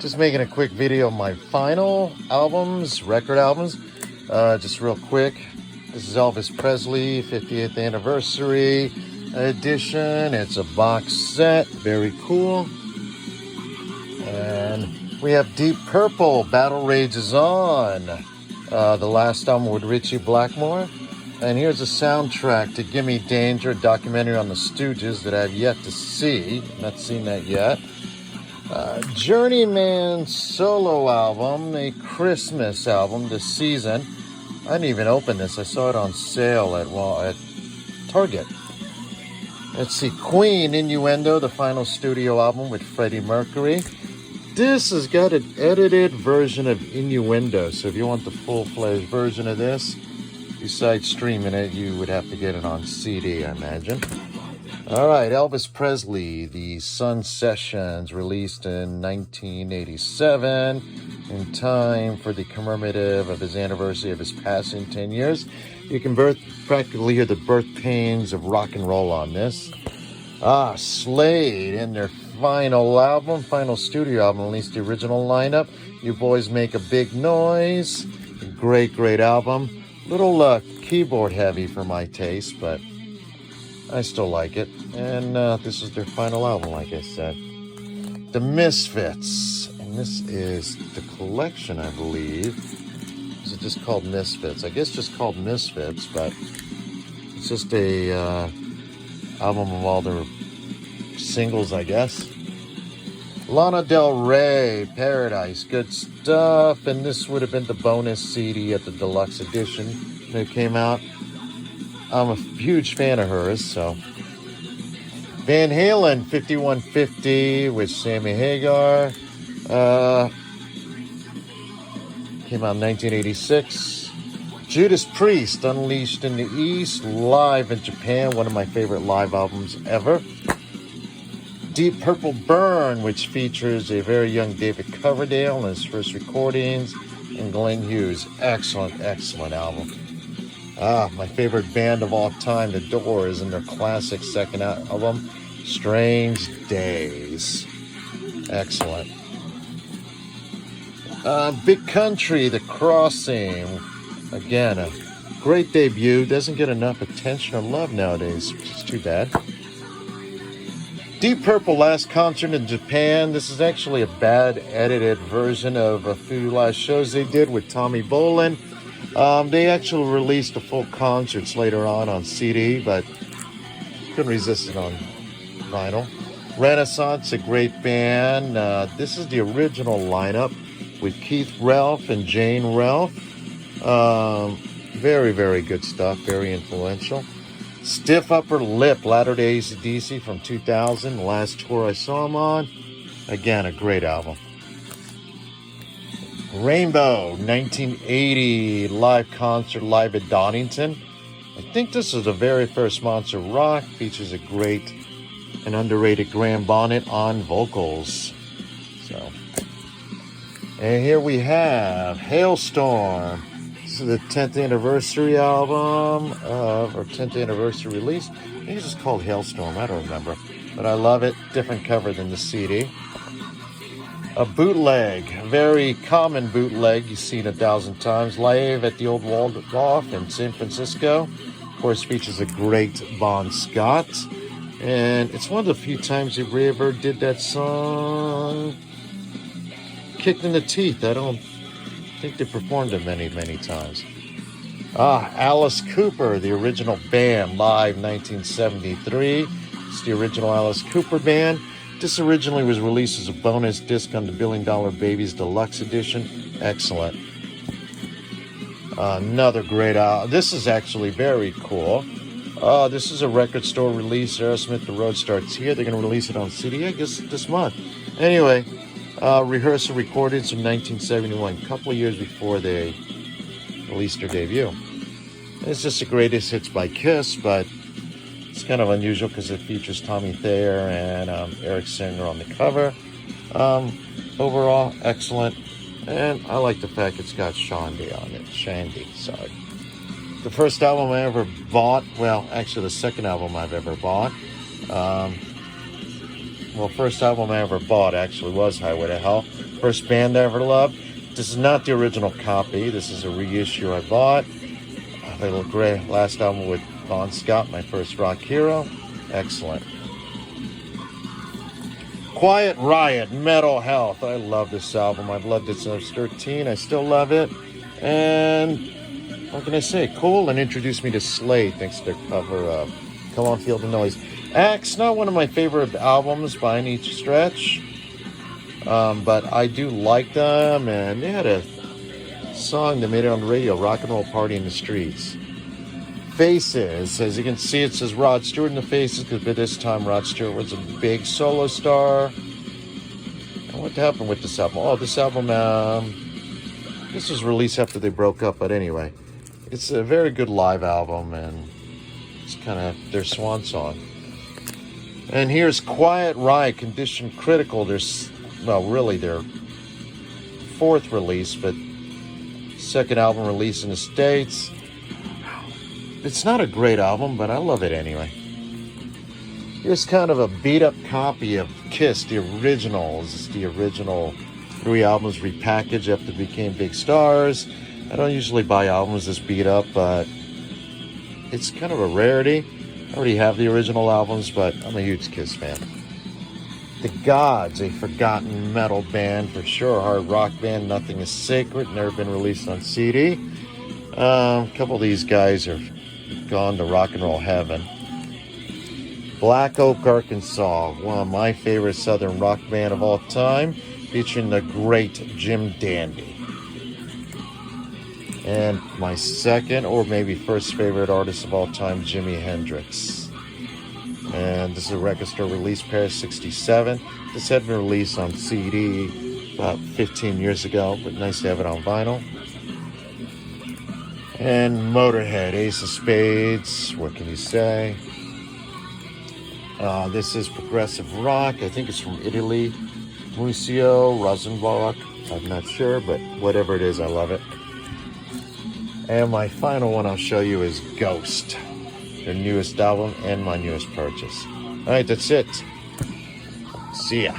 Just making a quick video of my final albums, record albums. Just real quick. This is Elvis Presley 50th anniversary edition. It's a box set. Very cool. And we have Deep Purple, Battle Rages On. The last album with Ritchie Blackmore. And here's a soundtrack to Gimme Danger, a documentary on the Stooges that I've yet to see. Not seen that yet. Journeyman solo album, a Christmas album this season. I didn't even open this. I saw it on sale at Target. Let's see, Queen, Innuendo, the final studio album with Freddie Mercury. This has got an edited version of Innuendo, so if you want the full-fledged version of this, besides streaming it, you would have to get it on CD, I imagine. All right, Elvis Presley, the Sun Sessions, released in 1987, in time for the commemorative of his anniversary of his passing, 10 years. You can practically hear the birth pains of rock and roll on this. Slade, in their final studio album, released the original lineup. You Boys Make a Big Noise. Great album. Little keyboard heavy for my taste, but I still like it. And this is their final album, like I said. The Misfits. And this is the collection, I believe. Is it just called Misfits? I guess just called Misfits, but it's just a album of all their singles, I guess. Lana Del Rey, Paradise, good stuff. And this would have been the bonus CD at the deluxe edition that came out. I'm a huge fan of hers, so. Van Halen, 5150 with Sammy Hagar. Came out in 1986. Judas Priest, Unleashed in the East, live in Japan. One of my favorite live albums ever. Deep Purple Burn, which features a very young David Coverdale in his first recordings, and Glenn Hughes. Excellent album. My favorite band of all time, The Doors, and their classic second album, Strange Days. Excellent. Big Country, The Crossing. Again, a great debut. Doesn't get enough attention or love nowadays, which is too bad. Deep Purple, last concert in Japan. This is actually a bad edited version of a few last shows they did with Tommy Bolin. They actually released the full concerts later on CD, but couldn't resist it on vinyl. Renaissance, a great band. This is the original lineup with Keith Relf and Jane Relf. Very good stuff, very influential. Stiff Upper Lip, Latter-day AC/DC from 2000, the last tour I saw them on. Again, a great album. Rainbow, 1980, live concert, live at Donington. I think this is the very first Monster Rock. Features a great and underrated Graham Bonnet on vocals. And here we have Hailstorm. This is the 10th anniversary album, or 10th anniversary release. I think it's just called Hailstorm, I don't remember. But I love it, different cover than the CD. A bootleg, very common bootleg, you've seen 1,000 times. Live at the Old Waldorf in San Francisco. Of course, features a great Bon Scott. And it's one of the few times that we ever did that song, Kicked in the Teeth. I don't think they performed it many times. Alice Cooper, the original band, live 1973. It's the original Alice Cooper band. This originally was released as a bonus disc on the $1 Billion Babies Deluxe Edition. Excellent. Another great album. This is actually very cool. This is a record store release. Aerosmith, The Road Starts Here. They're going to release it on CD, I guess, this month. Anyway, rehearsal recordings from 1971, a couple of years before they released their debut. It's just the greatest hits by Kiss, but it's kind of unusual because it features Tommy Thayer and Eric Singer on the cover. Overall, excellent. And I like the fact it's got Shandy on it. Sorry. The first album I ever bought, well, actually the second album I've ever bought. Well, first album I ever bought actually was Highway to Hell. First band I ever loved. This is not the original copy. This is a reissue I bought. They look great. Last album with Bon Scott, my first rock hero. Excellent. Quiet Riot, Metal Health. I love this album. I've loved it since I was 13. I still love it. And what can I say? Cool, and introduced me to Slade thanks to their cover of Come On Feel the Noise. Axe, not one of my favorite albums by any stretch. But I do like them, and they had a song that made it on the radio, Rock and Roll Party in the Streets. Faces, as you can see, it says Rod Stewart in the Faces, because by this time Rod Stewart was a big solo star. And what happened with this album? Oh, this album, this was released after they broke up, but anyway, it's a very good live album, and it's kind of their swan song. And here's Quiet Riot, Condition Critical. There's, well, really their fourth release, but second album release in the States. It's not a great album, but I love it anyway. Here's kind of a beat-up copy of Kiss, the originals. It's the original 3 albums repackaged after they became big stars. I don't usually buy albums this beat up, but it's kind of a rarity. I already have the original albums, but I'm a huge Kiss fan. The Gods, a forgotten metal band for sure, hard rock band. Nothing is sacred, never been released on CD. A couple of these guys are gone to rock and roll heaven. Black Oak, Arkansas, one of my favorite southern rock band of all time, featuring the great Jim Dandy. And my second, or maybe first favorite artist of all time, Jimi Hendrix. And this is a record store release, Paris 67. This had been released on CD about 15 years ago, but nice to have it on vinyl. And Motorhead, Ace of Spades, what can you say? This is progressive rock. I think it's from Italy. Muzio Rosenbach. I'm not sure, but whatever it is, I love it. And my final one I'll show you is Ghost, their newest album and my newest purchase. All right, that's it. See ya.